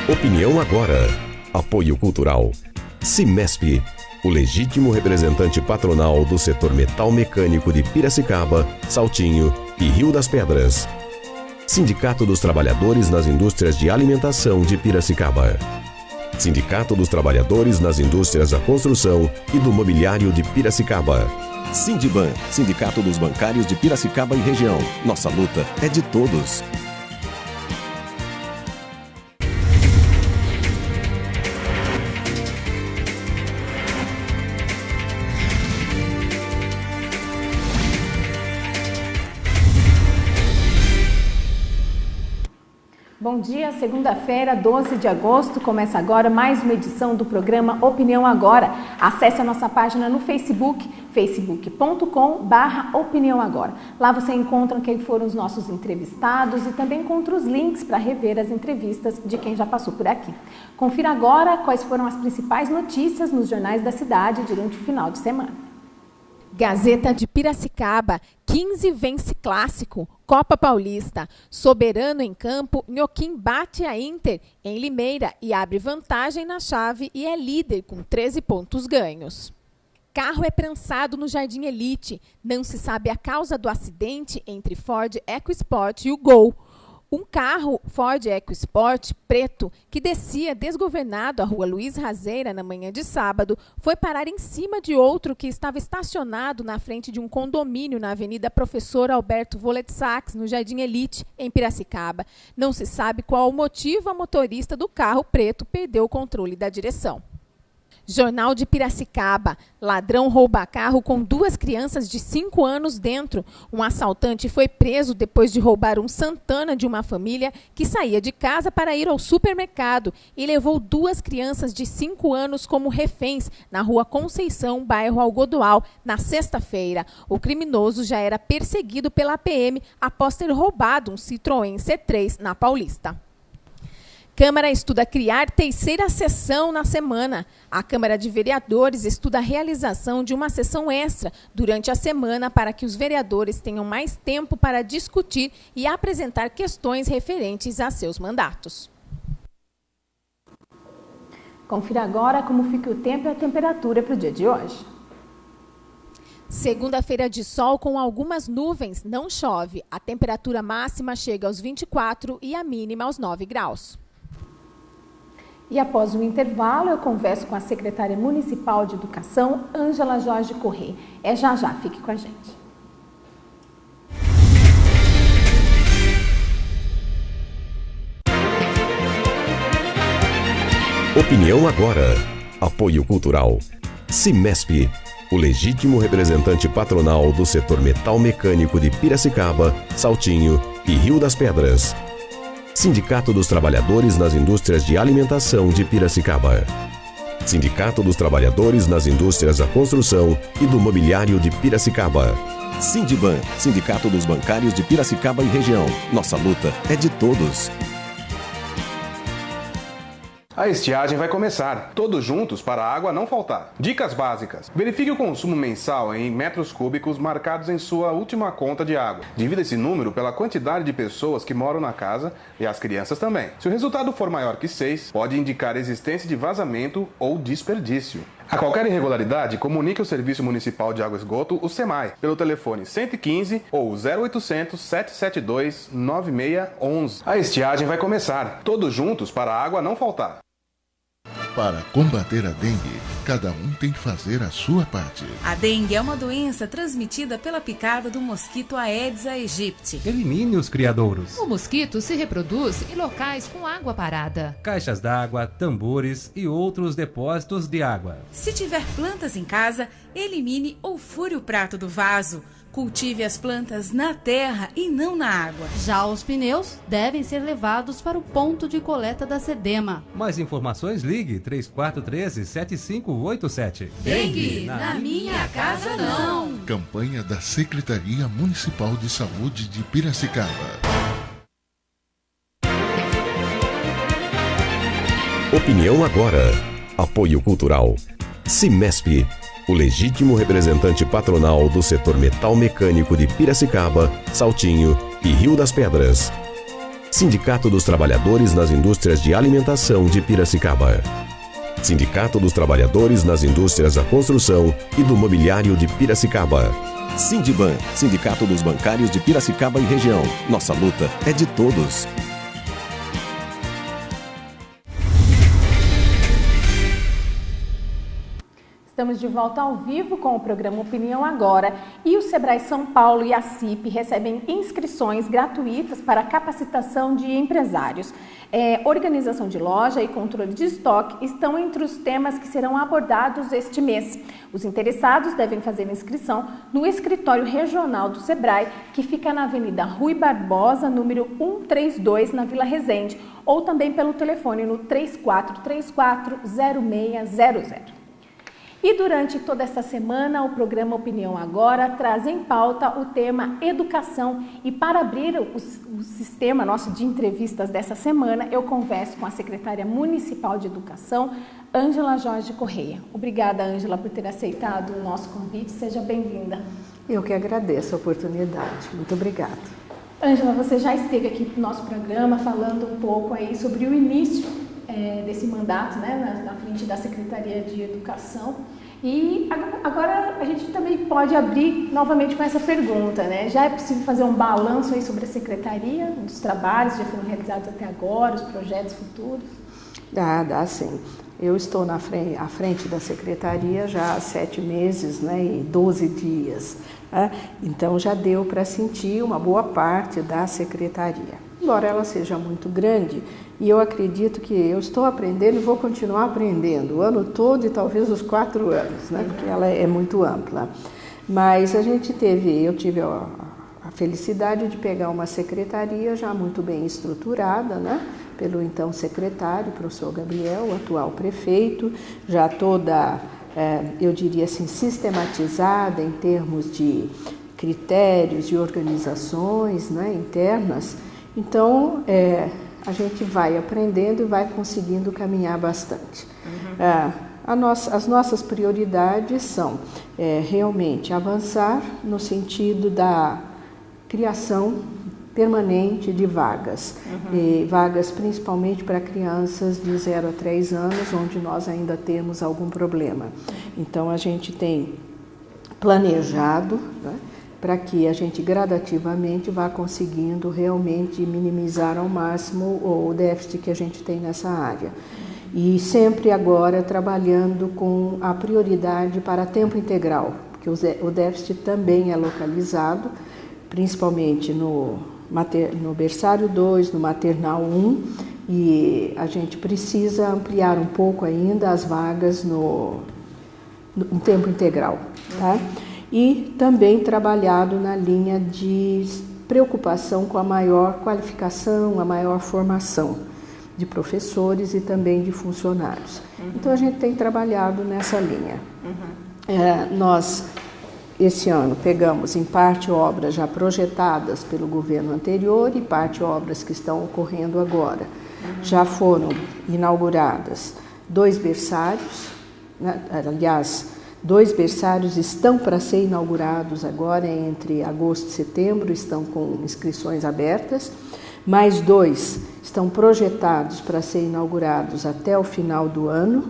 Opinião agora. Apoio cultural. Cimesp, o legítimo representante patronal do setor metal mecânico de Piracicaba, Saltinho e Rio das Pedras. Sindicato dos Trabalhadores nas Indústrias de Alimentação de Piracicaba. Sindicato dos Trabalhadores nas Indústrias da Construção e do Mobiliário de Piracicaba. Sindiban, Sindicato dos Bancários de Piracicaba e Região. Nossa luta é de todos. Bom dia, segunda-feira, 12 de agosto, começa agora mais uma edição do programa Opinião Agora. Acesse a nossa página no Facebook, facebook.com/Opinião Agora. Lá você encontra quem foram os nossos entrevistados e também encontra os links para rever as entrevistas de quem já passou por aqui. Confira agora quais foram as principais notícias nos jornais da cidade durante o final de semana. Gazeta de Piracicaba, 15 vence clássico, Copa Paulista. Soberano em campo, Nhoquim bate a Inter em Limeira e abre vantagem na chave e é líder com 13 pontos ganhos. Carro é prensado no Jardim Elite. Não se sabe a causa do acidente entre Ford EcoSport e o Gol. Um carro Ford EcoSport preto que descia desgovernado a rua Luiz Razeira na manhã de sábado foi parar em cima de outro que estava estacionado na frente de um condomínio na Avenida Professor Alberto Volet Sachs, no Jardim Elite, em Piracicaba. Não se sabe qual o motivo a motorista do carro preto perdeu o controle da direção. Jornal de Piracicaba. Ladrão rouba carro com 2 crianças de 5 anos dentro. Um assaltante foi preso depois de roubar um Santana de uma família que saía de casa para ir ao supermercado e levou 2 crianças de 5 anos como reféns na rua Conceição, bairro Algodoal, na sexta-feira. O criminoso já era perseguido pela PM após ter roubado um Citroën C3 na Paulista. Câmara estuda criar terceira sessão na semana. A Câmara de Vereadores estuda a realização de uma sessão extra durante a semana para que os vereadores tenham mais tempo para discutir e apresentar questões referentes a seus mandatos. Confira agora como fica o tempo e a temperatura para o dia de hoje. Segunda-feira de sol com algumas nuvens, não chove. A temperatura máxima chega aos 24 e a mínima aos 9 graus. E após o intervalo, eu converso com a secretária municipal de Educação, Ângela Jorge Corrêa. É já, fique com a gente. Opinião agora. Apoio cultural. Cimesp, o legítimo representante patronal do setor metal mecânico de Piracicaba, Saltinho e Rio das Pedras. Sindicato dos Trabalhadores nas Indústrias de Alimentação de Piracicaba. Sindicato dos Trabalhadores nas Indústrias da Construção e do Mobiliário de Piracicaba. Sindiban, Sindicato dos Bancários de Piracicaba e Região. Nossa luta é de todos. A estiagem vai começar, todos juntos para a água não faltar. Dicas básicas. Verifique o consumo mensal em metros cúbicos marcados em sua última conta de água. Divida esse número pela quantidade de pessoas que moram na casa e as crianças também. Se o resultado for maior que 6, pode indicar existência de vazamento ou desperdício. A qualquer irregularidade, comunique ao Serviço Municipal de Água e Esgoto, o SEMAI, pelo telefone 115 ou 0800 772 9611. A estiagem vai começar, todos juntos para a água não faltar. Para combater a dengue, cada um tem que fazer a sua parte. A dengue é uma doença transmitida pela picada do mosquito Aedes aegypti. Elimine os criadouros. O mosquito se reproduz em locais com água parada. Caixas d'água, tambores e outros depósitos de água. Se tiver plantas em casa, elimine ou fure o prato do vaso. Cultive as plantas na terra e não na água. Já os pneus devem ser levados para o ponto de coleta da SEDEMA. Mais informações, ligue 3413-7587. Dengue, na minha casa não. Campanha da Secretaria Municipal de Saúde de Piracicaba. Opinião agora. Apoio cultural. Cimesp, o legítimo representante patronal do setor metal mecânico de Piracicaba, Saltinho e Rio das Pedras. Sindicato dos Trabalhadores nas Indústrias de Alimentação de Piracicaba. Sindicato dos Trabalhadores nas Indústrias da Construção e do Mobiliário de Piracicaba. Sindiban, Sindicato dos Bancários de Piracicaba e região. Nossa luta é de todos. Estamos de volta ao vivo com o programa Opinião Agora e o Sebrae São Paulo e a CIP recebem inscrições gratuitas para capacitação de empresários. Organização de loja e controle de estoque estão entre os temas que serão abordados este mês. Os interessados devem fazer inscrição no escritório regional do Sebrae, que fica na Avenida Rui Barbosa, número 132, na Vila Resende, ou também pelo telefone no 3434-0600. E durante toda esta semana, o programa Opinião Agora traz em pauta o tema educação. E para abrir o sistema nosso de entrevistas dessa semana, eu converso com a secretária municipal de educação, Ângela Jorge Correia. Obrigada, Ângela, por ter aceitado o nosso convite. Seja bem-vinda. Eu que agradeço a oportunidade. Muito obrigada. Ângela, você já esteve aqui no nosso programa falando um pouco aí sobre o início desse mandato, né, na frente da Secretaria de Educação. E agora a gente também pode abrir novamente com essa pergunta, né? Já é possível fazer um balanço aí sobre a Secretaria, dos trabalhos que já foram realizados até agora, os projetos futuros? Dá sim. Eu estou à frente da Secretaria já há 7 meses, né, e 12 dias. Né? Então já deu para sentir uma boa parte da Secretaria. Embora ela seja muito grande, e eu acredito que eu estou aprendendo e vou continuar aprendendo o ano todo e talvez os 4 anos, né? Porque ela é muito ampla. Mas eu tive a felicidade de pegar uma secretaria já muito bem estruturada, né? Pelo então secretário, professor Gabriel, o atual prefeito, já toda, eu diria assim, sistematizada em termos de critérios e organizações, né, internas. Então, a gente vai aprendendo e vai conseguindo caminhar bastante. As nossas prioridades são realmente avançar no sentido da criação permanente de vagas, e vagas principalmente para crianças de 0 a 3 anos, onde nós ainda temos algum problema. Então, a gente tem planejado, né, para que a gente gradativamente vá conseguindo realmente minimizar ao máximo o déficit que a gente tem nessa área. E sempre agora trabalhando com a prioridade para tempo integral, porque o déficit também é localizado, principalmente no berçário 2, no maternal 1, e a gente precisa ampliar um pouco ainda as vagas no tempo integral, tá? E também trabalhado na linha de preocupação com a maior qualificação, a maior formação de professores e também de funcionários. Então, a gente tem trabalhado nessa linha. Nós, esse ano, pegamos em parte obras já projetadas pelo governo anterior e parte obras que estão ocorrendo agora. Já foram inauguradas 2 berçários, né? Aliás, 2 berçários estão para ser inaugurados agora, entre agosto e setembro, estão com inscrições abertas. Mais 2 estão projetados para ser inaugurados até o final do ano.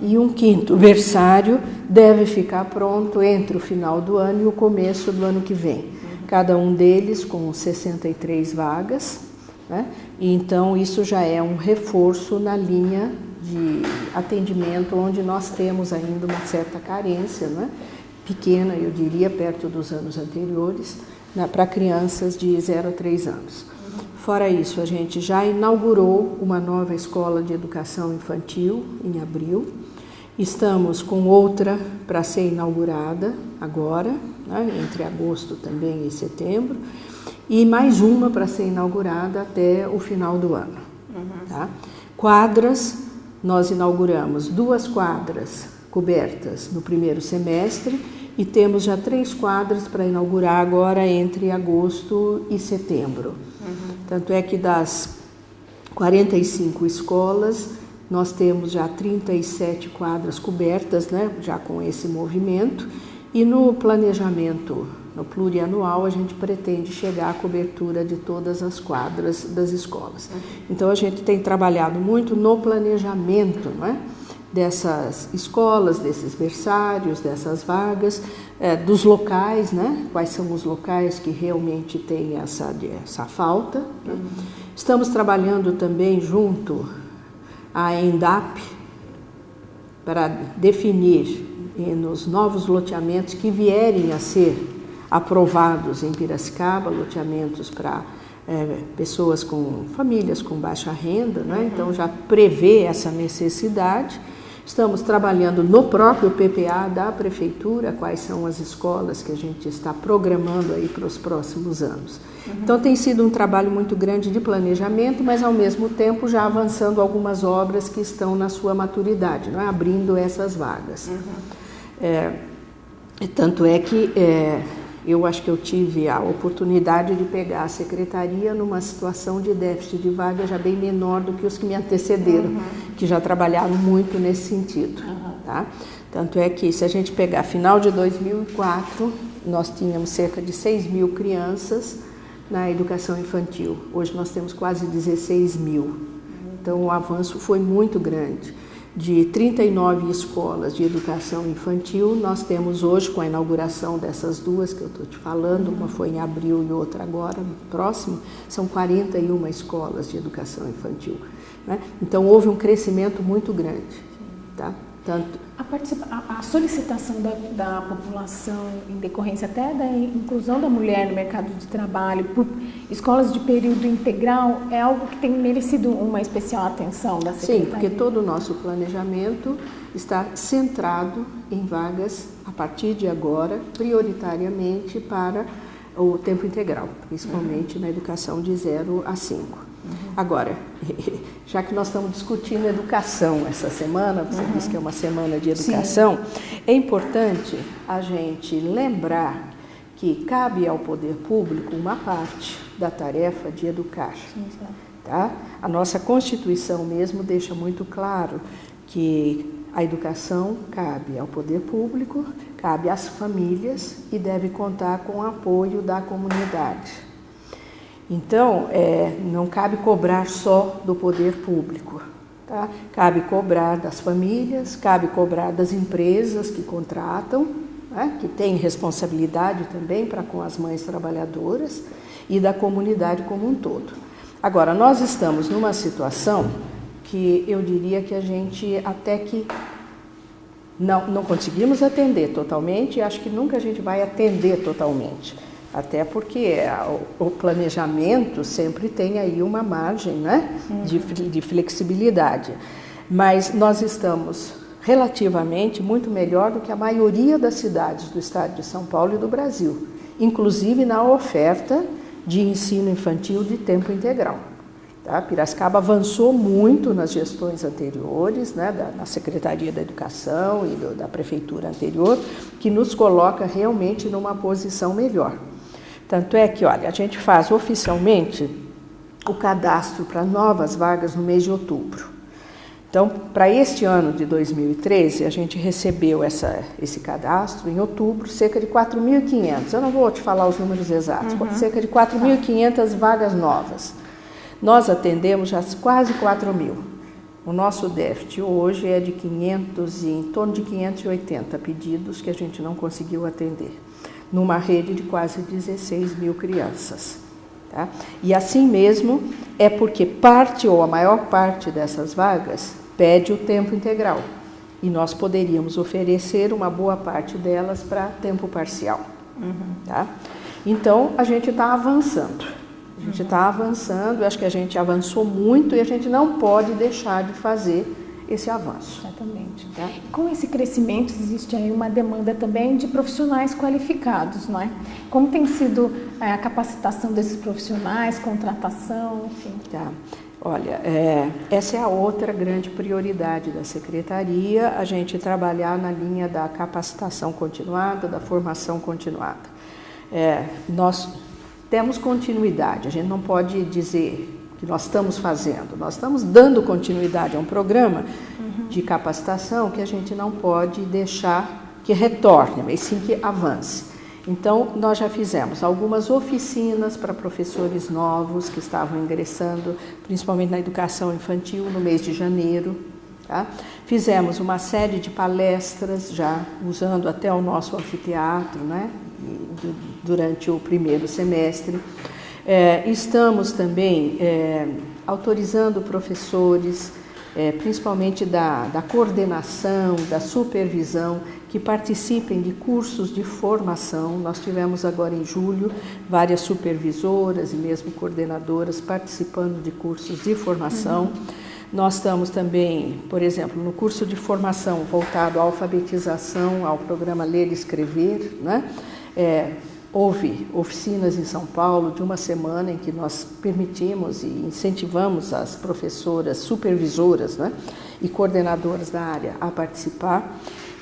E um 5º berçário deve ficar pronto entre o final do ano e o começo do ano que vem. Cada um deles com 63 vagas, né? E então isso já é um reforço na linha de atendimento, onde nós temos ainda uma certa carência, né? Pequena, eu diria, perto dos anos anteriores, para crianças de 0 a 3 anos. Fora isso, a gente já inaugurou uma nova escola de educação infantil em abril. Estamos com outra para ser inaugurada agora, né? Entre agosto também e setembro, e mais uma para ser inaugurada até o final do ano. Tá? Quadras. Nós inauguramos 2 quadras cobertas no primeiro semestre e temos já 3 quadras para inaugurar agora entre agosto e setembro. Tanto é que das 45 escolas, nós temos já 37 quadras cobertas, né, já com esse movimento, e no planejamento no plurianual, a gente pretende chegar à cobertura de todas as quadras das escolas. Então, a gente tem trabalhado muito no planejamento, não é? Dessas escolas, desses berçários, dessas vagas, dos locais, né? Quais são os locais que realmente têm essa falta. Né? Estamos trabalhando também junto à ENDAP para definir nos novos loteamentos que vierem a ser aprovados em Piracicaba, loteamentos para pessoas com famílias com baixa renda, né? Então já prevê essa necessidade. Estamos trabalhando no próprio PPA da Prefeitura, quais são as escolas que a gente está programando aí para os próximos anos. Então tem sido um trabalho muito grande de planejamento, mas ao mesmo tempo já avançando algumas obras que estão na sua maturidade, não é? Abrindo essas vagas. Tanto é que eu acho que eu tive a oportunidade de pegar a secretaria numa situação de déficit de vaga já bem menor do que os que me antecederam, que já trabalharam muito nesse sentido. Tá? Tanto é que, se a gente pegar final de 2004, nós tínhamos cerca de 6.000 crianças na educação infantil. Hoje nós temos quase 16.000. Então, o avanço foi muito grande. De 39 escolas de educação infantil, nós temos hoje, com a inauguração dessas duas que eu estou te falando, uma foi em abril e outra agora, próximo, são 41 escolas de educação infantil. Né? Então, houve um crescimento muito grande. Tá? Tanto... A solicitação da população, em decorrência até da inclusão da mulher no mercado de trabalho, por escolas de período integral, é algo que tem merecido uma especial atenção da Secretaria? Sim, porque todo o nosso planejamento está centrado em vagas, a partir de agora, prioritariamente para o tempo integral, principalmente na educação de 0 a 5. Agora, já que nós estamos discutindo educação essa semana, você disse que é uma semana de educação, sim, é importante a gente lembrar que cabe ao poder público uma parte da tarefa de educar. Tá? A nossa Constituição mesmo deixa muito claro que a educação cabe ao poder público, cabe às famílias e deve contar com o apoio da comunidade. Então, não cabe cobrar só do poder público, tá? Cabe cobrar das famílias, cabe cobrar das empresas que contratam, né? Que têm responsabilidade também para com as mães trabalhadoras e da comunidade como um todo. Agora, nós estamos numa situação que eu diria que a gente até que não conseguimos atender totalmente e acho que nunca a gente vai atender totalmente. Até porque o planejamento sempre tem aí uma margem, né, de flexibilidade. Mas nós estamos relativamente muito melhor do que a maioria das cidades do estado de São Paulo e do Brasil, inclusive na oferta de ensino infantil de tempo integral. Tá? Piracicaba avançou muito nas gestões anteriores, né, na Secretaria da Educação e da Prefeitura anterior, que nos coloca realmente numa posição melhor. Tanto é que, olha, a gente faz oficialmente o cadastro para novas vagas no mês de outubro. Então, para este ano de 2013, a gente recebeu esse cadastro em outubro, cerca de 4.500. Eu não vou te falar os números exatos, cerca de 4.500 vagas novas. Nós atendemos já quase 4.000. O nosso déficit hoje é de em torno de 580 pedidos que a gente não conseguiu atender, numa rede de quase 16.000 crianças. Tá? E assim mesmo é porque parte ou a maior parte dessas vagas pede o tempo integral. E nós poderíamos oferecer uma boa parte delas para tempo parcial. Tá? Então, a gente está avançando. A gente está avançando, eu acho que a gente avançou muito e a gente não pode deixar de fazer esse avanço. Exatamente. Tá? E com esse crescimento existe aí uma demanda também de profissionais qualificados, não é? Como tem sido a capacitação desses profissionais, contratação, enfim? Tá. Olha, essa é a outra grande prioridade da Secretaria, a gente trabalhar na linha da capacitação continuada, da formação continuada. Nós temos continuidade, a gente não pode dizer que nós estamos fazendo. Nós estamos dando continuidade a um programa de capacitação que a gente não pode deixar que retorne, mas sim que avance. Então, nós já fizemos algumas oficinas para professores novos que estavam ingressando, principalmente na educação infantil, no mês de janeiro. Tá? Fizemos uma série de palestras, já usando até o nosso anfiteatro, né? Durante o primeiro semestre. Estamos também autorizando professores, principalmente da coordenação, da supervisão, que participem de cursos de formação. Nós tivemos agora em julho várias supervisoras e mesmo coordenadoras participando de cursos de formação. Nós estamos também, por exemplo, no curso de formação voltado à alfabetização, ao programa Ler e Escrever, né? Houve oficinas em São Paulo de uma semana em que nós permitimos e incentivamos as professoras, supervisoras, né, e coordenadoras da área a participar.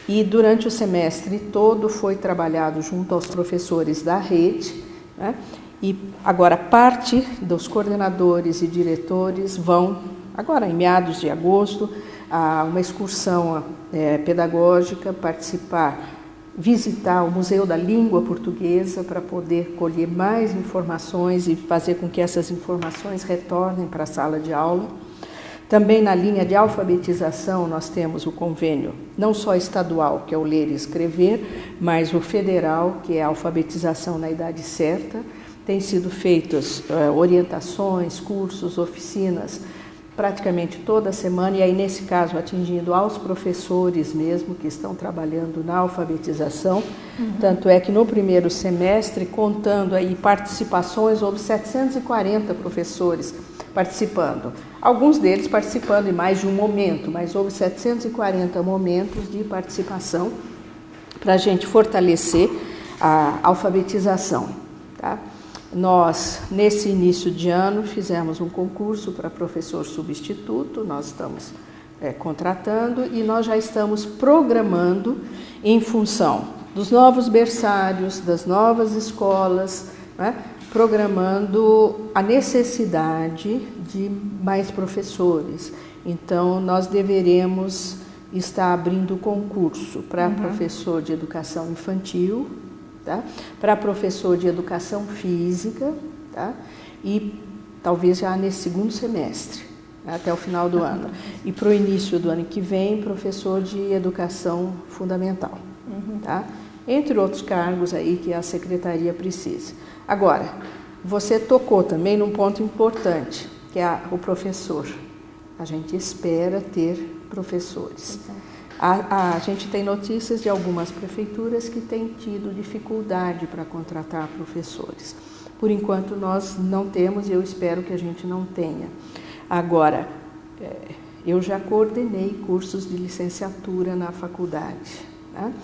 E durante o semestre todo foi trabalhado junto aos professores da rede, né, e agora parte dos coordenadores e diretores vão, agora em meados de agosto, a uma excursão pedagógica, visitar o Museu da Língua Portuguesa para poder colher mais informações e fazer com que essas informações retornem para a sala de aula. Também na linha de alfabetização nós temos o convênio não só estadual, que é o Ler e Escrever, mas o federal, que é a alfabetização na idade certa. Tem sido feitas orientações, cursos, oficinas, praticamente toda semana, e aí nesse caso atingindo aos professores mesmo que estão trabalhando na alfabetização. Tanto é que no primeiro semestre, contando aí participações, houve 740 professores participando. Alguns deles participando em mais de um momento, mas houve 740 momentos de participação para a gente fortalecer a alfabetização, tá? Nós, nesse início de ano, fizemos um concurso para professor substituto, nós estamos contratando e nós já estamos programando em função dos novos berçários, das novas escolas, né, programando a necessidade de mais professores. Então, nós deveremos estar abrindo concurso para professor de educação infantil, tá? Para professor de educação física, tá? E talvez já nesse segundo semestre, até o final do ano. E para o início do ano que vem, professor de educação fundamental, tá? Entre outros cargos aí que a secretaria precisa. Agora, você tocou também num ponto importante, que é o professor. A gente espera ter professores. A gente tem notícias de algumas prefeituras que têm tido dificuldade para contratar professores. Por enquanto nós não temos e eu espero que a gente não tenha. Agora, eu já coordenei cursos de licenciatura na faculdade, né?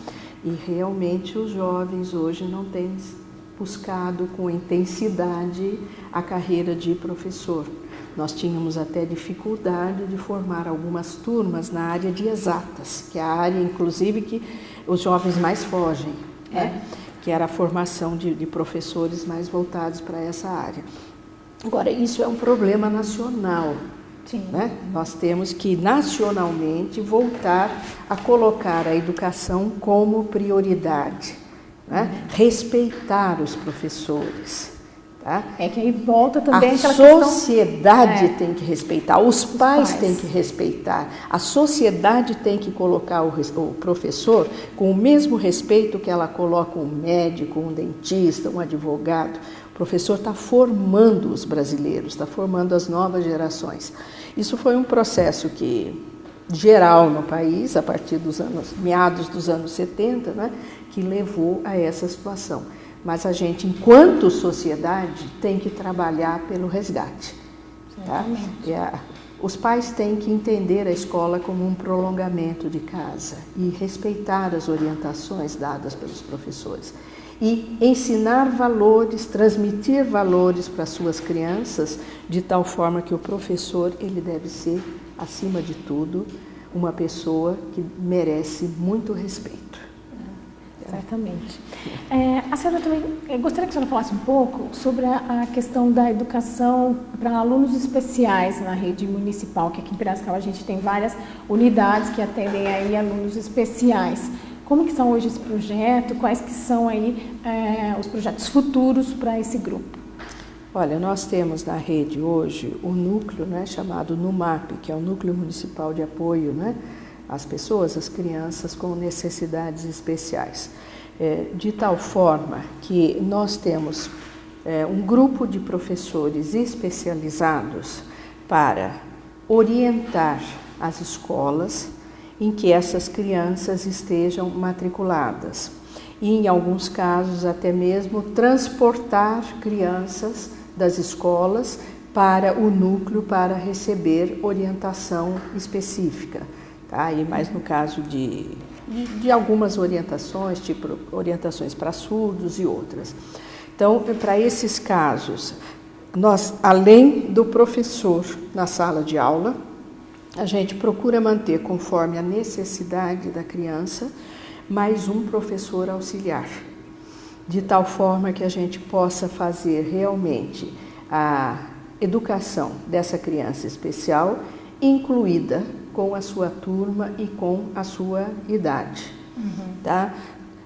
E realmente os jovens hoje não têm buscado com intensidade a carreira de professor. Nós tínhamos até dificuldade de formar algumas turmas na área de exatas, que é a área, inclusive, que os jovens mais fogem, né? Que era a formação de professores mais voltados para essa área. Agora, isso é um problema nacional. Sim. Né? Nós temos que, nacionalmente, voltar a colocar a educação como prioridade, né? Respeitar os professores. Tá? É que aí volta também a aquela sociedade tem que respeitar, os pais têm que respeitar, a sociedade tem que colocar o professor com o mesmo respeito que ela coloca um médico, um dentista, um advogado. O professor está formando os brasileiros, está formando as novas gerações. Isso foi um processo geral no país, a partir meados dos anos 70, né, que levou a essa situação. Mas a gente, enquanto sociedade, tem que trabalhar pelo resgate. Tá? Os pais têm que entender a escola como um prolongamento de casa e respeitar as orientações dadas pelos professores. E ensinar valores, transmitir valores para suas crianças, de tal forma que o professor ele deve ser, acima de tudo, uma pessoa que merece muito respeito. Certamente. A senhora também, eu gostaria que a senhora falasse um pouco sobre a questão da educação para alunos especiais na rede municipal, que aqui em Piracicaba a gente tem várias unidades que atendem aí alunos especiais. Como que são hoje esse projeto? Quais que são aí os projetos futuros para esse grupo? Olha, nós temos na rede hoje o núcleo, né, chamado NUMAP, que é o Núcleo Municipal de Apoio, né, às pessoas, às crianças com necessidades especiais. De tal forma que nós temos um grupo de professores especializados para orientar as escolas em que essas crianças estejam matriculadas e, em alguns casos, até mesmo transportar crianças das escolas para o núcleo para receber orientação específica, tá? E mais no caso de algumas orientações, tipo orientações para surdos e outras. Então, para esses casos, nós, além do professor na sala de aula, a gente procura manter, conforme a necessidade da criança, mais um professor auxiliar, de tal forma que a gente possa fazer realmente a educação dessa criança especial, incluída com a sua turma e com a sua idade. Tá?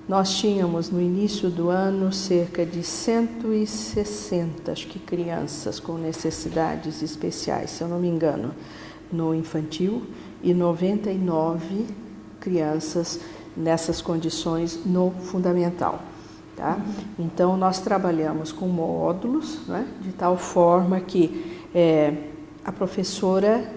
Nós tínhamos no início do ano cerca de 160, acho que, crianças com necessidades especiais, se eu não me engano, no infantil, e 99 crianças nessas condições no fundamental. Tá? Então, nós trabalhamos com módulos, né, de tal forma que a professora,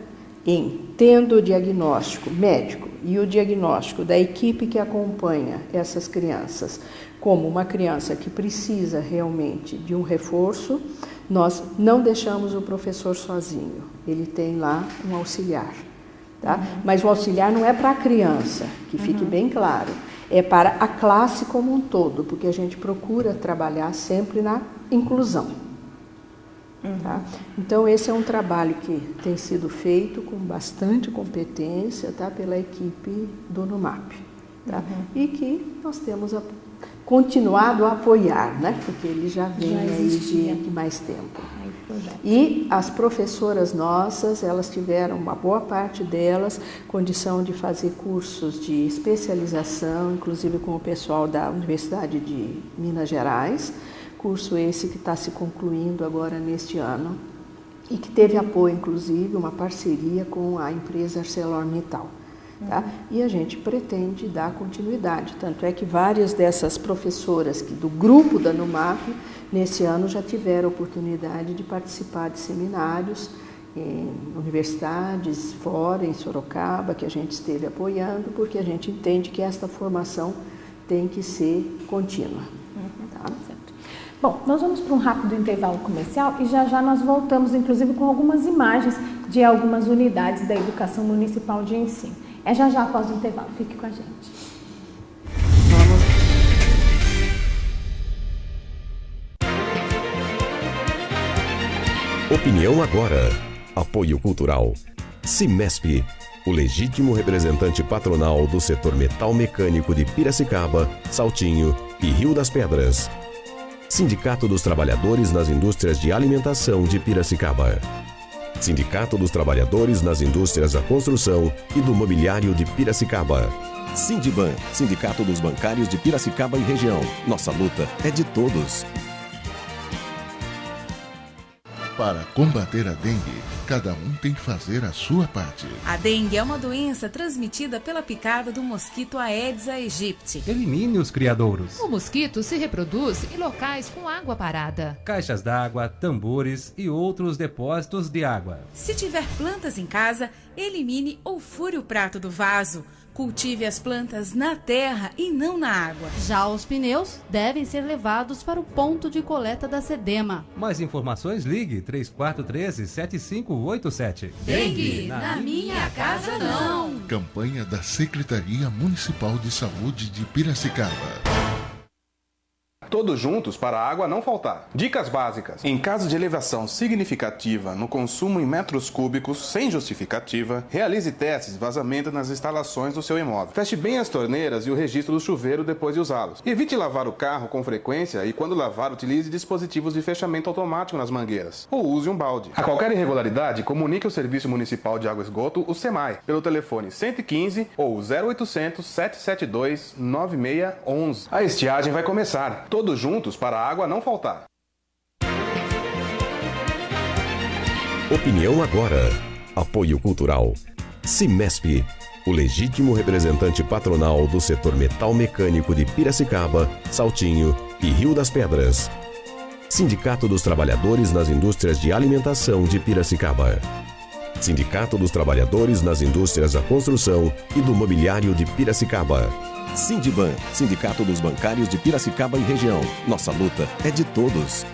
tendo o diagnóstico médico e o diagnóstico da equipe que acompanha essas crianças, como uma criança que precisa realmente de um reforço, nós não deixamos o professor sozinho, ele tem lá um auxiliar. Tá? Mas o auxiliar não é para a criança, que fique bem claro, é para a classe como um todo, porque a gente procura trabalhar sempre na inclusão. Tá? Então, esse é um trabalho que tem sido feito com bastante competência, tá, pela equipe do NUMAP. Tá? E que nós temos continuado a apoiar, né? Porque ele já vem aí de mais tempo. E as professoras nossas, elas tiveram, uma boa parte delas, condição de fazer cursos de especialização, inclusive com o pessoal da Universidade de Minas Gerais, curso esse que está se concluindo agora neste ano e que teve apoio, inclusive, uma parceria com a empresa ArcelorMittal. Tá? E a gente pretende dar continuidade, tanto é que várias dessas professoras do grupo da NUMAP, nesse ano já tiveram a oportunidade de participar de seminários em universidades fora, em Sorocaba, que a gente esteve apoiando, porque a gente entende que esta formação tem que ser contínua. Tá? Bom, nós vamos para um rápido intervalo comercial e já já nós voltamos, inclusive, com algumas imagens de algumas unidades da Educação Municipal de Ensino. É já já após o intervalo, fique com a gente. Opinião agora. Apoio cultural. Cimesp, o legítimo representante patronal do setor metal mecânico de Piracicaba, Saltinho e Rio das Pedras. Sindicato dos Trabalhadores nas Indústrias de Alimentação de Piracicaba. Sindicato dos Trabalhadores nas Indústrias da Construção e do Mobiliário de Piracicaba. Sindiban, Sindicato dos Bancários de Piracicaba e Região. Nossa luta é de todos. Para combater a dengue, cada um tem que fazer a sua parte. A dengue é uma doença transmitida pela picada do mosquito Aedes aegypti. Elimine os criadouros. O mosquito se reproduz em locais com água parada. Caixas d'água, tambores e outros depósitos de água. Se tiver plantas em casa, elimine ou fure o prato do vaso. Cultive as plantas na terra e não na água. Já os pneus devem ser levados para o ponto de coleta da SEDEMA. Mais informações, ligue 3413-7587. Dengue, na minha casa não. Campanha da Secretaria Municipal de Saúde de Piracicaba. todos juntos para a água não faltar. Dicas básicas. Em caso de elevação significativa no consumo em metros cúbicos sem justificativa, realize testes de vazamento nas instalações do seu imóvel. Feche bem as torneiras e o registro do chuveiro depois de usá-los. Evite lavar o carro com frequência e, quando lavar, utilize dispositivos de fechamento automático nas mangueiras. Ou use um balde. A qualquer irregularidade, comunique ao Serviço Municipal de Água e Esgoto, o SEMAI, pelo telefone 115 ou 0800 772 9611. A estiagem vai começar. Todos juntos para a água não faltar. Opinião agora. Apoio cultural. Cimesp, o legítimo representante patronal do setor metal mecânico de Piracicaba, Saltinho e Rio das Pedras. Sindicato dos Trabalhadores nas Indústrias de Alimentação de Piracicaba. Sindicato dos Trabalhadores nas Indústrias da Construção e do Mobiliário de Piracicaba. Sindiban, Sindicato dos Bancários de Piracicaba e Região. Nossa luta é de todos.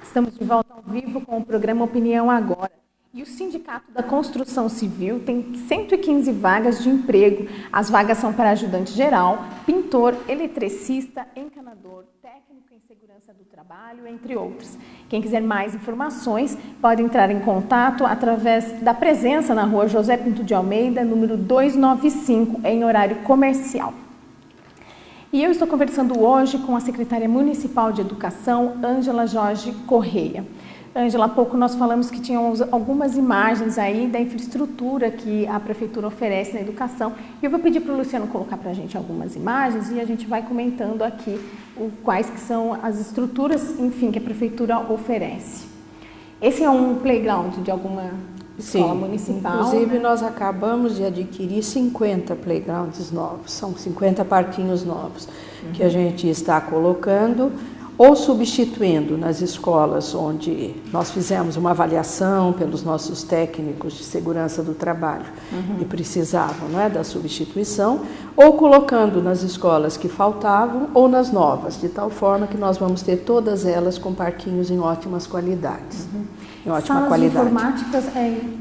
Estamos de volta ao vivo com o programa Opinião Agora. E o Sindicato da Construção Civil tem 115 vagas de emprego. As vagas são para ajudante geral, pintor, eletricista, encanador, técnico em segurança do trabalho, entre outros. Quem quiser mais informações pode entrar em contato através da presença na rua José Pinto de Almeida, número 295, em horário comercial. E eu estou conversando hoje com a secretária municipal de Educação, Ângela Jorge Correia. Ângela, há pouco nós falamos que tinham algumas imagens aí da infraestrutura que a Prefeitura oferece na educação. E eu vou pedir para o Luciano colocar para a gente algumas imagens e a gente vai comentando aqui quais que são as estruturas, enfim, que a Prefeitura oferece. Esse é um playground de alguma escola municipal? Inclusive, nós acabamos de adquirir 50 playgrounds novos, são 50 parquinhos novos que a gente está colocando ou substituindo nas escolas onde nós fizemos uma avaliação pelos nossos técnicos de segurança do trabalho e precisavam, não é, da substituição, ou colocando nas escolas que faltavam ou nas novas, de tal forma que nós vamos ter todas elas com parquinhos em ótimas qualidades. Em ótima Salas qualidade. informáticas,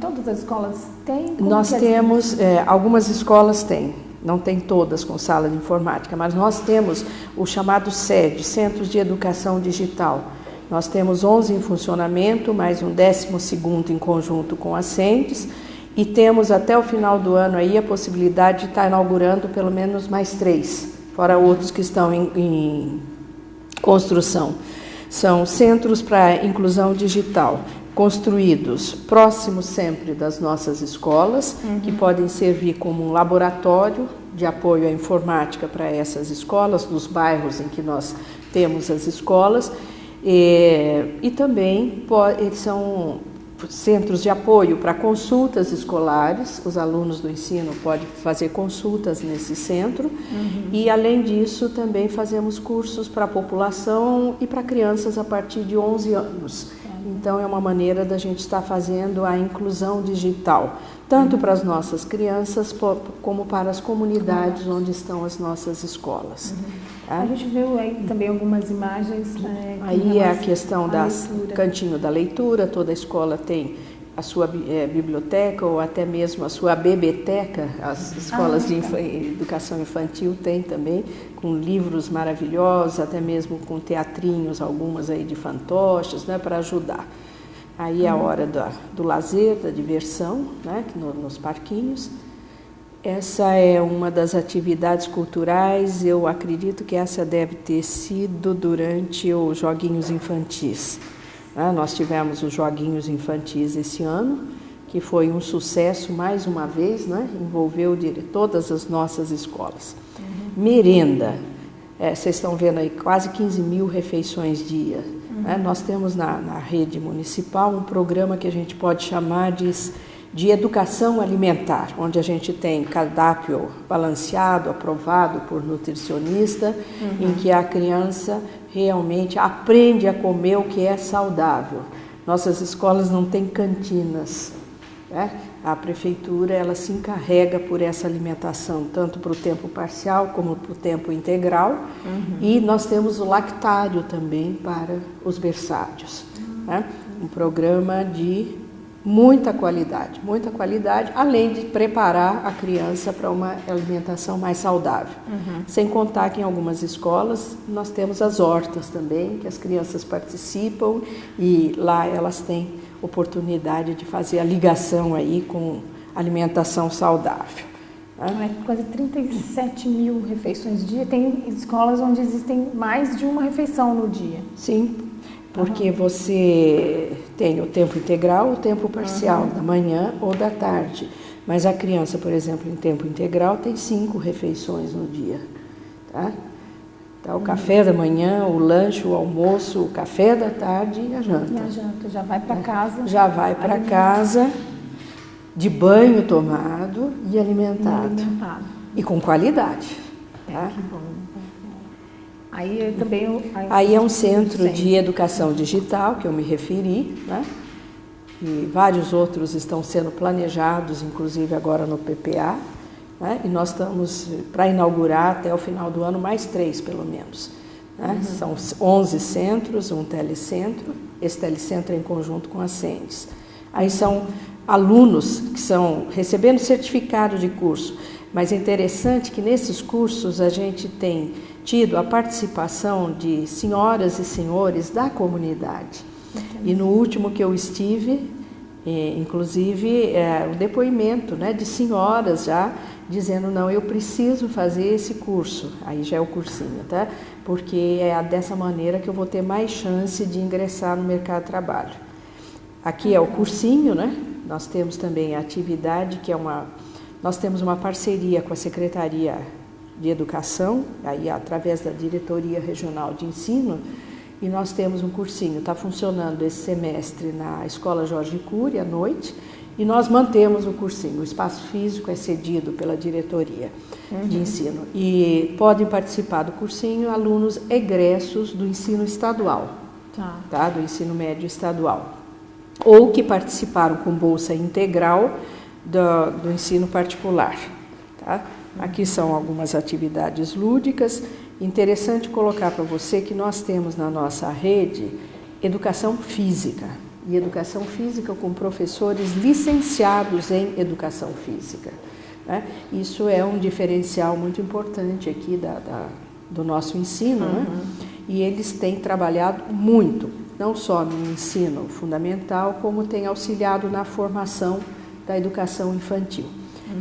todas as escolas têm? Nós temos, algumas escolas têm. Não tem todas com sala de informática, mas nós temos o chamado SED, Centros de Educação Digital. Nós temos 11 em funcionamento, mais um 12º em conjunto com a CENTES, e temos até o final do ano aí a possibilidade de estar inaugurando pelo menos mais 3, fora outros que estão em construção. São centros para inclusão digital, construídos próximos sempre das nossas escolas, que podem servir como um laboratório de apoio à informática para essas escolas, nos bairros em que nós temos as escolas, e também são centros de apoio para consultas escolares, os alunos do ensino podem fazer consultas nesse centro, e além disso também fazemos cursos para a população e para crianças a partir de 11 anos. Então, é uma maneira da gente estar fazendo a inclusão digital, tanto para as nossas crianças como para as comunidades onde estão as nossas escolas. A gente viu aí também algumas imagens. Aí é a questão do cantinho da leitura, toda escola tem a sua biblioteca ou até mesmo a sua bebeteca, as escolas de educação infantil têm também, com livros maravilhosos, até mesmo com teatrinhos, algumas aí de fantoches, né, para ajudar. Aí é a hora do lazer, da diversão, né, nos parquinhos. Essa é uma das atividades culturais, eu acredito que essa deve ter sido durante os Joguinhos Infantis. Nós tivemos os Joguinhos Infantis esse ano, que foi um sucesso mais uma vez, né? Envolveu todas as nossas escolas. Merenda, vocês estão vendo aí quase 15 mil refeições dia. Nós temos na rede municipal um programa que a gente pode chamar de educação alimentar, onde a gente tem cardápio balanceado, aprovado por nutricionista, em que a criança realmente aprende a comer o que é saudável. Nossas escolas não têm cantinas, né? A prefeitura ela se encarrega por essa alimentação, tanto para o tempo parcial como para o tempo integral, e nós temos o lactário também para os berçários, né? Um programa de muita qualidade, além de preparar a criança para uma alimentação mais saudável. Sem contar que em algumas escolas nós temos as hortas também, que as crianças participam e lá elas têm oportunidade de fazer a ligação aí com alimentação saudável. É quase 37 mil refeições dia. Tem escolas onde existem mais de uma refeição no dia. Sim, porque você tem o tempo integral, o tempo parcial, da manhã ou da tarde. Mas a criança, por exemplo, em tempo integral, tem 5 refeições no dia. Tá? Então, o café da manhã, o lanche, o almoço, o café da tarde e a janta. E a janta já vai para casa. Já vai para casa, de banho tomado e alimentado. E com qualidade. Tá? Que bom. Aí também aí é um centro de educação digital, que eu me referi, né? E vários outros estão sendo planejados, inclusive agora no PPA, né? E nós estamos para inaugurar até o final do ano mais 3, pelo menos. Né? São 11 centros, um telecentro, esse telecentro é em conjunto com a SENDES. Aí são alunos que estão recebendo certificado de curso, mas é interessante que nesses cursos a gente tem tido a participação de senhoras e senhores da comunidade. E no último que eu estive, inclusive, o depoimento, né, de senhoras já dizendo, não, eu preciso fazer esse curso, aí já é o cursinho, tá? Porque é dessa maneira que eu vou ter mais chance de ingressar no mercado de trabalho. Aqui é o cursinho, né? Nós temos também a atividade, que é nós temos uma parceria com a Secretaria de Educação, aí através da Diretoria Regional de Ensino, e nós temos um cursinho, está funcionando esse semestre na Escola Jorge Cury, à noite, e nós mantemos o cursinho. O espaço físico é cedido pela Diretoria de Ensino. E podem participar do cursinho alunos egressos do ensino estadual, tá? Do ensino médio estadual, ou que participaram com bolsa integral do ensino particular, tá? Aqui são algumas atividades lúdicas. Interessante colocar para você que nós temos na nossa rede educação física. E educação física com professores licenciados em educação física. Né? Isso é um diferencial muito importante aqui do nosso ensino. Né? E eles têm trabalhado muito, não só no ensino fundamental, como têm auxiliado na formação da educação infantil.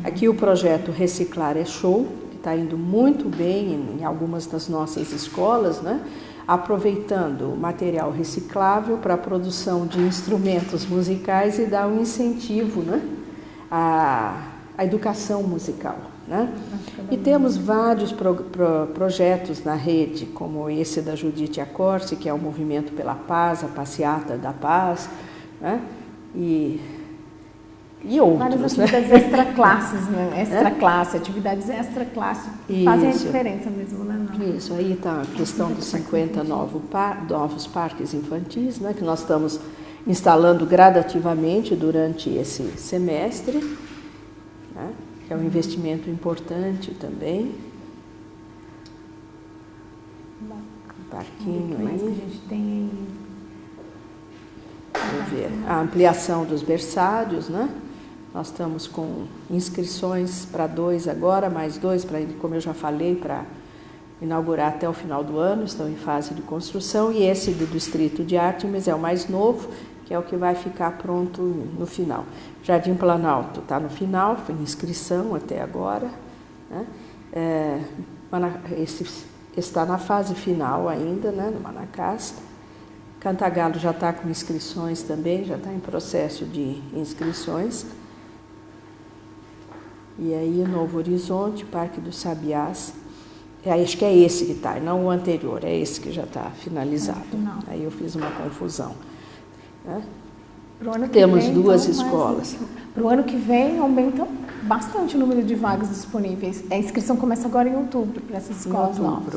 Aqui o projeto Reciclar é Show, que está indo muito bem em algumas das nossas escolas, né? Aproveitando o material reciclável para a produção de instrumentos musicais e dar um incentivo, né? à educação musical. Né? E temos vários projetos na rede, como esse da Judite Accorsi, que é o Movimento pela Paz, a Passeata da Paz, né? E outros. Várias atividades extra-classes, né? Extra-classe, atividades extra-classe fazem a diferença mesmo, né? Isso, aí está a questão dos 50 novos parques infantis, né? Que nós estamos instalando gradativamente durante esse semestre, né? É um investimento importante também. Um parquinho aí. Mais que a gente tem aí? Vamos ver. A ampliação dos berçários, né? Nós estamos com inscrições para 2 agora, mais 2, como eu já falei, para inaugurar até o final do ano, estão em fase de construção. E esse do Distrito de Artemis é o mais novo, que é o que vai ficar pronto no final. Jardim Planalto está no final, foi inscrição até agora. Né? Esse está na fase final ainda, né? No Manacás. Cantagalo já está com inscrições também, já está em processo de inscrições. E aí, Novo Horizonte, Parque dos Sabiás, acho que é esse que está, não o anterior, é esse que já está finalizado. Aí eu fiz uma confusão. Né? Temos vem, 2 então, escolas. Para o ano que vem, aumenta bastante o número de vagas disponíveis. A inscrição começa agora em outubro para essas escolas novas.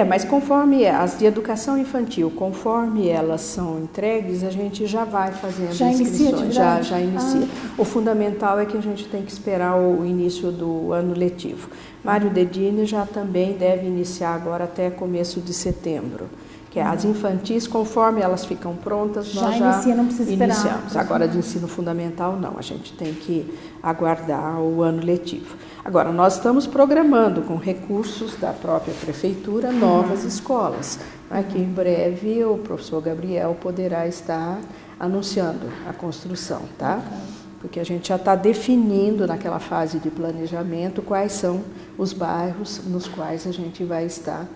Mas conforme as de educação infantil, conforme elas são entregues, a gente já vai fazendo inscrições. Já inicia. O fundamental é que a gente tem que esperar o início do ano letivo. Mário Dedini já também deve iniciar agora até começo de setembro, Que as infantis, conforme elas ficam prontas, nós já inicia, não precisa esperar. Iniciamos. Agora, de ensino fundamental, não. A gente tem que aguardar o ano letivo. Agora, nós estamos programando, com recursos da própria prefeitura, novas escolas. Que em breve o professor Gabriel poderá estar anunciando a construção, tá? Porque a gente já está definindo naquela fase de planejamento quais são os bairros nos quais a gente vai estar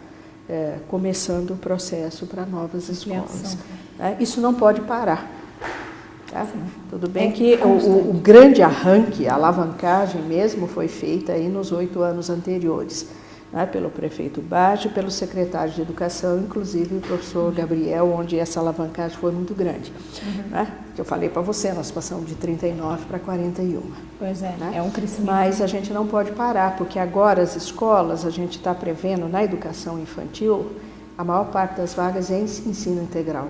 começando o processo para novas escolas. Isso não pode parar. Tá? Tudo bem que o grande arranque, a alavancagem mesmo foi feita aí nos 8 anos anteriores, pelo prefeito Baggio, pelo secretário de Educação, inclusive o professor Gabriel, onde essa alavancagem foi muito grande. Que eu falei para você, nós passamos de 39 para 41. Pois é, é um crescimento. Mas a gente não pode parar, porque agora as escolas, a gente está prevendo na educação infantil, a maior parte das vagas é em ensino integral.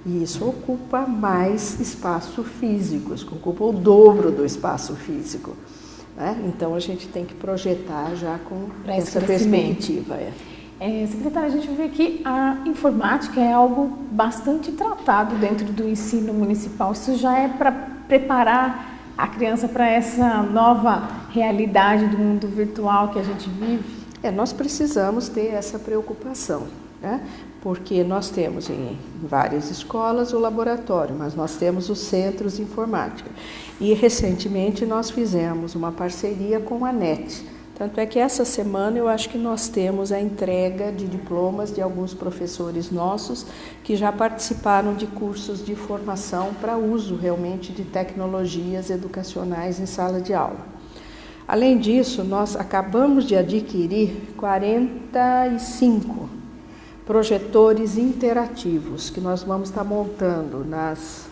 E isso ocupa mais espaço físico, isso ocupa o dobro do espaço físico. Então, a gente tem que projetar já com essa perspectiva. Secretária, a gente vê que a informática é algo bastante tratado dentro do ensino municipal. Isso já é para preparar a criança para essa nova realidade do mundo virtual que a gente vive? Nós precisamos ter essa preocupação, porque nós temos em várias escolas o laboratório, mas nós temos os centros de informática. E recentemente nós fizemos uma parceria com a NET. Tanto é que essa semana eu acho que nós temos a entrega de diplomas de alguns professores nossos que já participaram de cursos de formação para uso realmente de tecnologias educacionais em sala de aula. Além disso, nós acabamos de adquirir 45 projetores interativos que nós vamos estar montando nas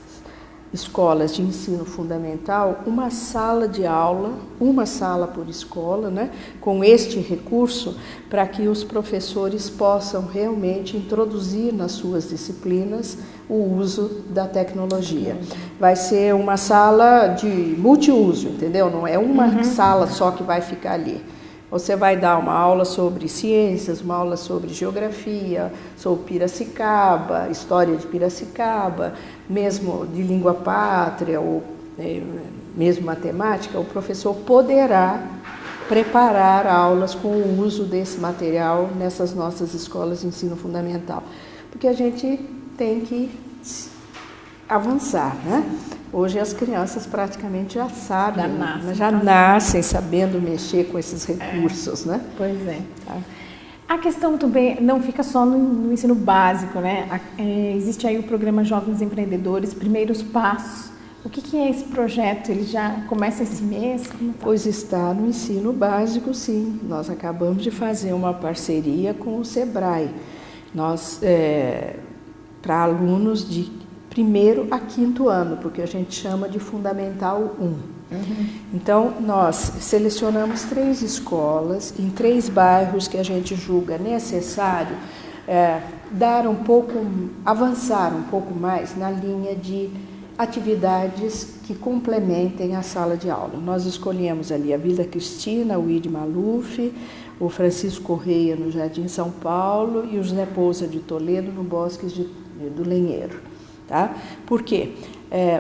escolas de ensino fundamental, uma sala de aula, uma sala por escola, com este recurso, para que os professores possam realmente introduzir nas suas disciplinas o uso da tecnologia. Vai ser uma sala de multiuso, entendeu? Não é uma sala só que vai ficar ali. Você vai dar uma aula sobre ciências, uma aula sobre geografia, sobre Piracicaba, história de Piracicaba, mesmo de língua pátria ou mesmo matemática, o professor poderá preparar aulas com o uso desse material nessas nossas escolas de ensino fundamental. Porque a gente tem que avançar, Hoje as crianças praticamente já sabem, já nascem sabendo mexer com esses recursos, Pois é. A questão também não fica só no ensino básico, existe aí o programa Jovens Empreendedores, Primeiros Passos. O que é esse projeto? Ele já começa esse mês? Pois está no ensino básico, sim. Nós acabamos de fazer uma parceria com o SEBRAE. Nós, para alunos de 1º a 5º ano, porque a gente chama de Fundamental 1. Então, nós selecionamos 3 escolas, em 3 bairros que a gente julga necessário avançar um pouco mais na linha de atividades que complementem a sala de aula. Nós escolhemos ali a Vila Cristina, o ID Maluf, o Francisco Correia no Jardim São Paulo e o José Pousa de Toledo no Bosques do Lenheiro. Por quê?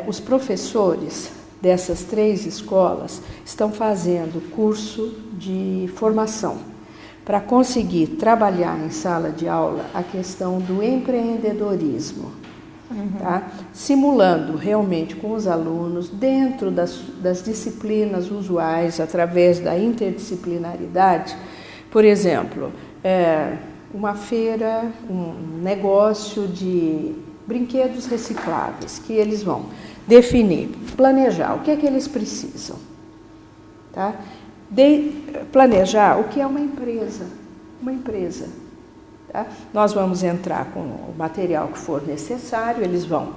Os professores dessas 3 escolas estão fazendo curso de formação para conseguir trabalhar em sala de aula a questão do empreendedorismo, simulando realmente com os alunos dentro das disciplinas usuais, através da interdisciplinaridade. Por exemplo, uma feira, um negócio de brinquedos recicláveis, que eles vão definir, planejar o que é que eles precisam. Planejar o que é uma empresa. Nós vamos entrar com o material que for necessário, eles vão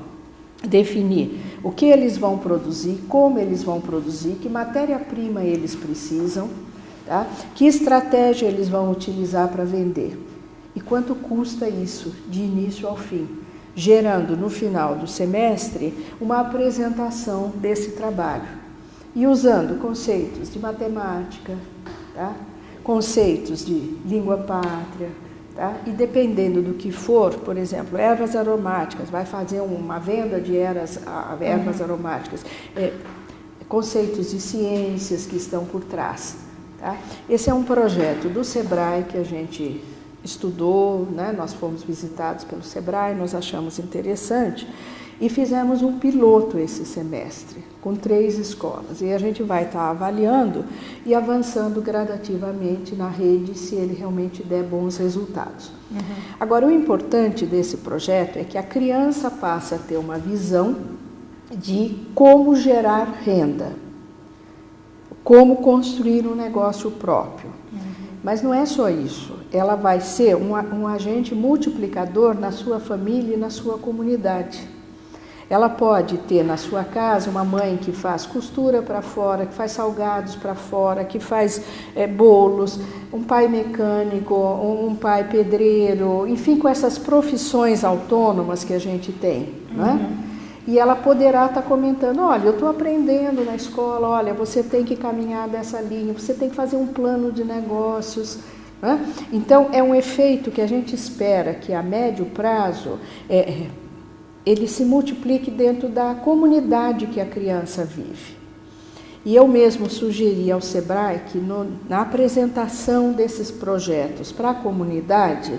definir o que eles vão produzir, como eles vão produzir, que matéria-prima eles precisam, que estratégia eles vão utilizar para vender e quanto custa isso de início ao fim, gerando no final do semestre uma apresentação desse trabalho e usando conceitos de matemática, conceitos de língua pátria, Tá? E dependendo do que for, por exemplo, ervas aromáticas, vai fazer uma venda de ervas aromáticas, conceitos de ciências que estão por trás. Tá? Esse é um projeto do SEBRAE que a gente estudou, né? Nós fomos visitados pelo SEBRAE, nós achamos interessante e fizemos um piloto esse semestre com 3 escolas. E a gente vai estar avaliando e avançando gradativamente na rede se ele realmente der bons resultados. Agora, o importante desse projeto é que a criança passa a ter uma visão de como gerar renda, como construir um negócio próprio. Mas não é só isso, ela vai ser um agente multiplicador na sua família e na sua comunidade. Ela pode ter na sua casa uma mãe que faz costura para fora, que faz salgados para fora, que faz bolos, um pai mecânico, um pai pedreiro, enfim, com essas profissões autônomas que a gente tem, né? E ela poderá estar comentando, olha, eu estou aprendendo na escola, olha, você tem que caminhar dessa linha, você tem que fazer um plano de negócios. Né? Então, é um efeito que a gente espera que a médio prazo ele se multiplique dentro da comunidade que a criança vive. E eu mesmo sugeri ao SEBRAE que na apresentação desses projetos para a comunidade,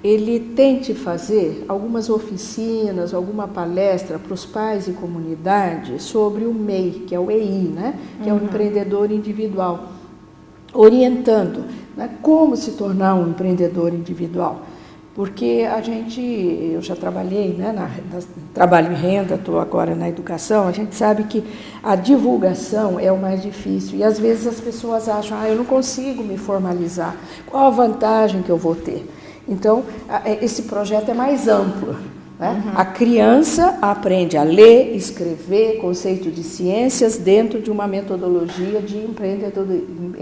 ele tente fazer algumas oficinas, alguma palestra para os pais e comunidade sobre o MEI, que é o EI, né? Que é o empreendedor individual, orientando, né, como se tornar um empreendedor individual. Porque eu já trabalhei, né, trabalho em renda, estou agora na educação, a gente sabe que a divulgação é o mais difícil e às vezes as pessoas acham, eu não consigo me formalizar, qual a vantagem que eu vou ter? Então, esse projeto é mais amplo. Né? A criança aprende a ler, escrever, conceito de ciências dentro de uma metodologia de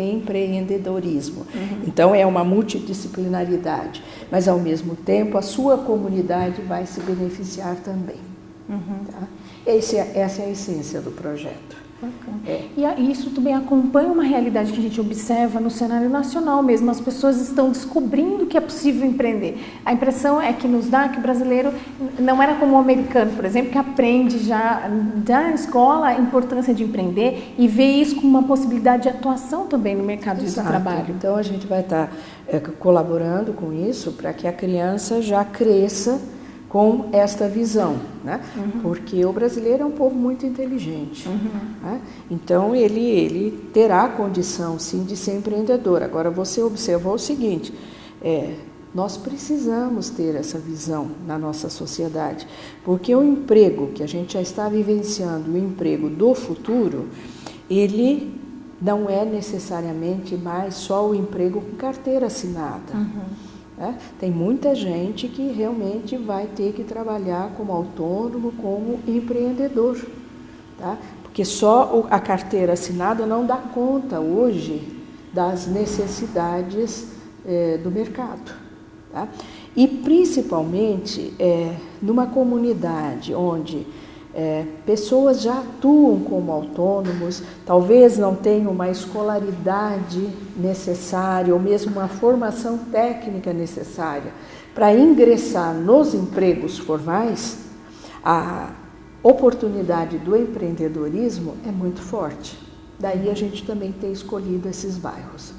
empreendedorismo. Então, é uma multidisciplinaridade, mas, ao mesmo tempo, a sua comunidade vai se beneficiar também. Tá? Essa é a essência do projeto. E isso também acompanha uma realidade que a gente observa no cenário nacional mesmo. As pessoas estão descobrindo que é possível empreender. A impressão é que nos dá que o brasileiro não era como o americano, por exemplo, que aprende já da escola a importância de empreender e vê isso como uma possibilidade de atuação também no mercado de trabalho. Então a gente vai estar colaborando com isso para que a criança já cresça com esta visão, né? Porque o brasileiro é um povo muito inteligente, né? Então ele terá a condição sim de ser empreendedor. Agora você observou o seguinte, nós precisamos ter essa visão na nossa sociedade, porque o emprego que a gente já está vivenciando, o emprego do futuro, ele não é necessariamente mais só o emprego com carteira assinada. Tem muita gente que realmente vai ter que trabalhar como autônomo, como empreendedor, tá? Porque só a carteira assinada não dá conta hoje das necessidades do mercado. Tá? E principalmente numa comunidade onde pessoas já atuam como autônomos, talvez não tenham uma escolaridade necessária ou mesmo uma formação técnica necessária para ingressar nos empregos formais, a oportunidade do empreendedorismo é muito forte. Daí a gente também tem escolhido esses bairros.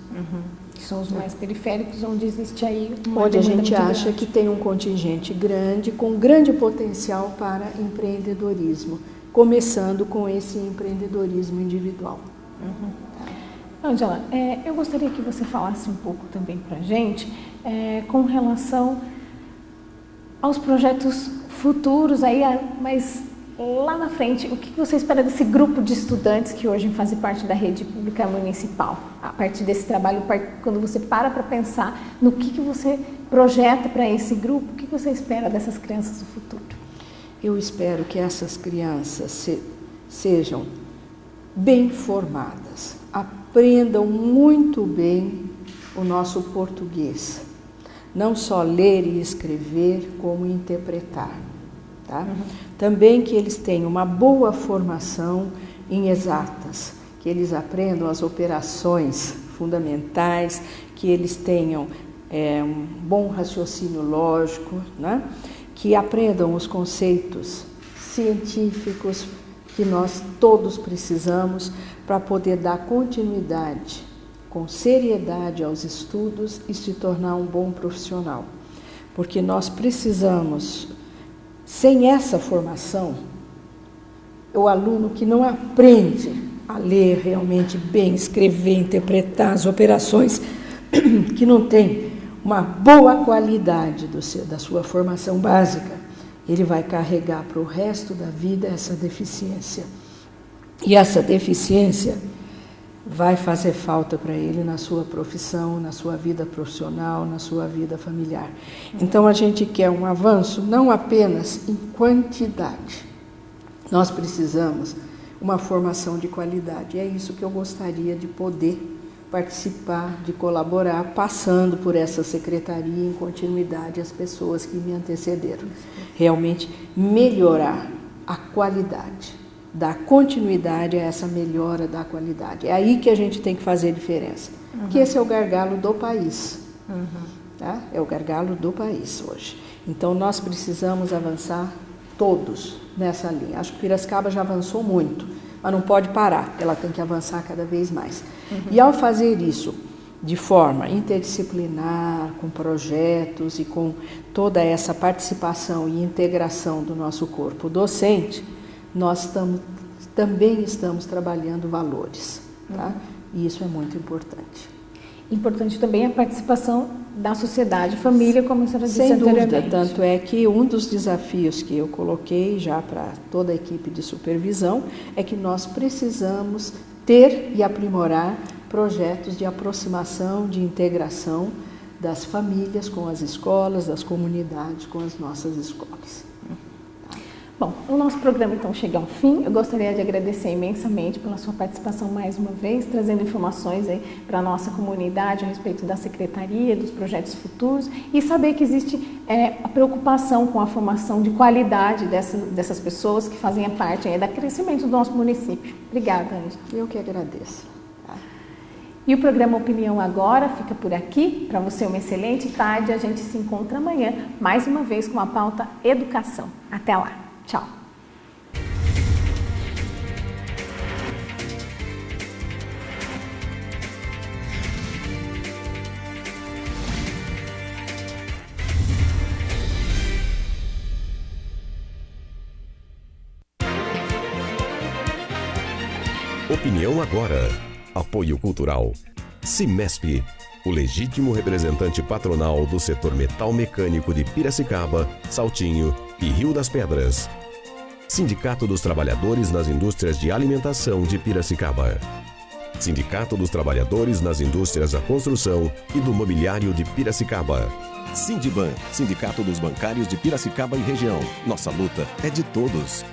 Que são os mais periféricos, onde existe aí uma onde a gente acha grande. Que tem um contingente grande, com grande potencial para empreendedorismo, começando com esse empreendedorismo individual. Ângela, eu gostaria que você falasse um pouco também para a gente com relação aos projetos futuros, aí, mas lá na frente, o que você espera desse grupo de estudantes que hoje fazem parte da rede pública municipal? A partir desse trabalho, quando você para pensar no que você projeta para esse grupo, o que você espera dessas crianças do futuro? Eu espero que essas crianças sejam bem formadas, aprendam muito bem o nosso português, não só ler e escrever, como interpretar. Tá? Também que eles tenham uma boa formação em exatas, que eles aprendam as operações fundamentais, que eles tenham um bom raciocínio lógico, né? Que aprendam os conceitos científicos que nós todos precisamos para poder dar continuidade com seriedade aos estudos e se tornar um bom profissional. Porque nós precisamos, sem essa formação, o aluno que não aprende a ler realmente bem, escrever, interpretar as operações, que não tem uma boa qualidade da sua formação básica, ele vai carregar para o resto da vida essa deficiência. E essa deficiência vai fazer falta para ele na sua profissão, na sua vida profissional, na sua vida familiar. Então a gente quer um avanço não apenas em quantidade. Nós precisamos uma formação de qualidade. É isso que eu gostaria de poder participar, de colaborar, passando por essa secretaria em continuidade às pessoas que me antecederam. Realmente melhorar a qualidade, dar continuidade a essa melhora da qualidade. É aí que a gente tem que fazer diferença. Porque esse é o gargalo do país. Tá? É o gargalo do país hoje. Então nós precisamos avançar todos nessa linha. Acho que Piracicaba já avançou muito, mas não pode parar, ela tem que avançar cada vez mais. E ao fazer isso de forma interdisciplinar, com projetos e com toda essa participação e integração do nosso corpo docente, nós também estamos trabalhando valores, tá? E isso é muito importante. Importante também a participação da sociedade, família, como a senhora disse anteriormente. Sem dúvida, tanto é que um dos desafios que eu coloquei já para toda a equipe de supervisão é que nós precisamos ter e aprimorar projetos de aproximação, de integração das famílias com as escolas, das comunidades com as nossas escolas. Bom, o nosso programa então chega ao fim. Eu gostaria de agradecer imensamente pela sua participação mais uma vez, trazendo informações aí para a nossa comunidade a respeito da secretaria, dos projetos futuros e saber que existe a preocupação com a formação de qualidade dessas pessoas que fazem parte aí do crescimento do nosso município. Obrigada, Ângela. Eu que agradeço. E o programa Opinião Agora fica por aqui. Para você uma excelente tarde. A gente se encontra amanhã, mais uma vez com a pauta Educação. Até lá. Tchau. Opinião Agora. Apoio Cultural. Cimesp, o legítimo representante patronal do setor metal mecânico de Piracicaba, Saltinho e Rio das Pedras. Sindicato dos Trabalhadores nas Indústrias de Alimentação de Piracicaba. Sindicato dos Trabalhadores nas Indústrias da Construção e do Mobiliário de Piracicaba. Sindiban, Sindicato dos Bancários de Piracicaba e Região. Nossa luta é de todos.